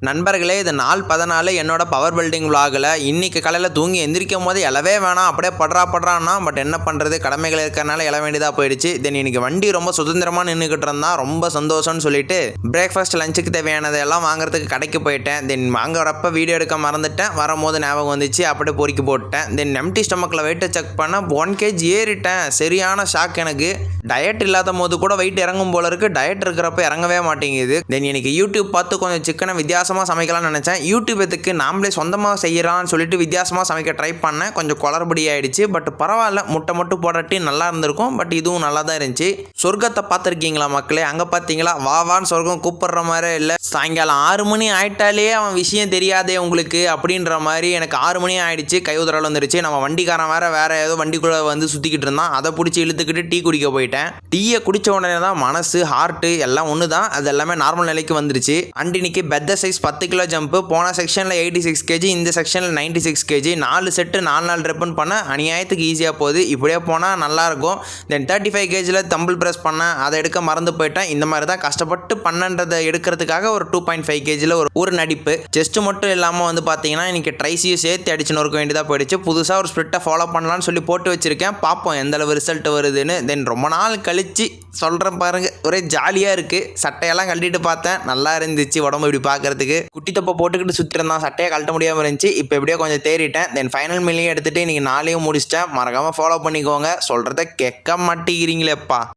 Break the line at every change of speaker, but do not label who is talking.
நண்பர்களே, இது நாள் 14 என்னோட பவர் பில்டிங் விலாகில் இன்னைக்கு காலையில் தூங்கி எந்திரிக்கும் போது எழவே வேணாம், அப்படியே படுறான்னா. பட் என்ன பண்ணுறது, கடமைகள் இருக்கிறனால எழ வேண்டியதாக போயிடுச்சு. தென் இன்னைக்கு வண்டி ரொம்ப சுதந்திரமாக நின்றுக்கிட்டு இருந்தால் ரொம்ப சந்தோஷம்னு சொல்லிட்டு பிரேக்ஃபாஸ்ட் லஞ்சுக்கு தேவையானதெல்லாம் வாங்குறதுக்கு கடைக்கு போயிட்டேன். தென் வாங்குறப்ப வீடியோ எடுக்க மறந்துட்டேன். வரும்போது ஞாபகம் வந்துச்சு, அப்படியே பொறுக்கி போட்டேன். தென் எம்டி ஸ்டொமக்கில் வெயிட்டை செக் பண்ண 1 kg ஏறிட்டேன். சரியான ஷாக் எனக்கு. டயட் இல்லாத போது கூட வெயிட் இறங்கும் போல இருக்குது, டயட் இருக்கிறப்ப இறங்கவே மாட்டேங்குது. தென் இன்னைக்கு யூடியூப் பார்த்து கொஞ்சம் சிக்கனை வித்தியாசமாக சமைக்கலாம்னு நினச்சேன். யூடியூப் எதுக்கு, நாமளே சொந்தமாக செய்யலாம்னு சொல்லிட்டு வித்தியாசமாக சமைக்க ட்ரை பண்ணேன். கொஞ்சம் குளறுபடி ஆகிடுச்சு. பட் பரவாயில்ல, முட்டை மட்டும் போடாட்டி நல்லா இருந்திருக்கும். பட் இதுவும் நல்லா தான் இருந்துச்சு. சொர்க்கத்தை பார்த்துருக்கீங்களா மக்களே? அங்கே பார்த்தீங்களா, வான்னு சொர்க்கம் கூப்பிடுற மாதிரி இல்லை. சாயங்காலம் 6 மணி ஆயிட்டாலே அவன் விஷயம் தெரியாதே உங்களுக்கு அப்படின்ற மாதிரி எனக்கு 6 மணி ஆயிடுச்சு. கையுதறால் வந்துருச்சு. நம்ம வண்டிக்காரன் வேற ஏதோ வண்டிக்குள்ளே வந்து சுற்றிக்கிட்டு இருந்தான். அதை பிடிச்சி இழுத்துக்கிட்டு டீ குடிக்க போயிட்டேன். டீயை குடித்த உடனே தான் மனசு, ஹார்ட்டு எல்லாம் ஒன்று தான். அது எல்லாமே நார்மல் நிலைக்கு வந்துருச்சு. அண்ட் இன்னைக்கு பெத்த சைஸ் 10 கிலோ ஜம்ப்பு. போன செக்ஷனில் 86 kg, இந்த செக்ஷனில் 96 kg. 4 செட்டு 4 நாள் ரெப்பன் பண்ண அநியாயத்துக்கு ஈஸியாக போகுது. இப்படியே போனால் நல்லாயிருக்கும். தென் 35 kgயில் தம்பிள் ப்ரெஸ் பண்ணேன். அதை எடுக்க மறந்து போயிட்டேன். இந்த மாதிரி தான் கஷ்டப்பட்டு பண்ணன்றதை எடுக்கிறதுக்காக ஒரு 2.5 kgயில் ஒரு நடிப்பு. செஸ்ட்டு மட்டும் இல்லாமல் வந்து பார்த்தீங்கன்னா இன்றைக்கி ட்ரைஸையும் சேர்த்து அடிச்சு நொறுக்க வேண்டியதாக போயிடுச்சு. புதுசாக ஒரு ஸ்ப்ளிட்டை ஃபாலோ பண்ணலான்னு சொல்லி போட்டு வச்சுருக்கேன். பார்ப்போம் எந்தளவு ரிசல்ட் வருதுன்னு. தென் ரொம்ப நாள் கழித்து சொல்கிறேன் பாருங்கள், ஒரே ஜாலியாக இருக்குது. சட்டையெல்லாம் கழட்டிட்டு பார்த்தேன், நல்லா இருந்துச்சு உடம்பு இப்படி பார்க்குறதுக்கு. குட்டி தொப்பை போட்டுக்கிட்டு சுற்றிருந்தான், சட்டையை கழட்ட முடியாமல் இருந்துச்சு. இப்போ எப்படியோ கொஞ்சம் தேறிட்டேன். தென் ஃபைனல் மீலையும் எடுத்துகிட்டு இன்றைக்கி 4 முடிச்சிட்டேன். மறக்காமல் ஃபாலோ பண்ணிக்கோங்க. சொல்கிறத கேட்க மாட்டேங்கிறீங்களேப்பா.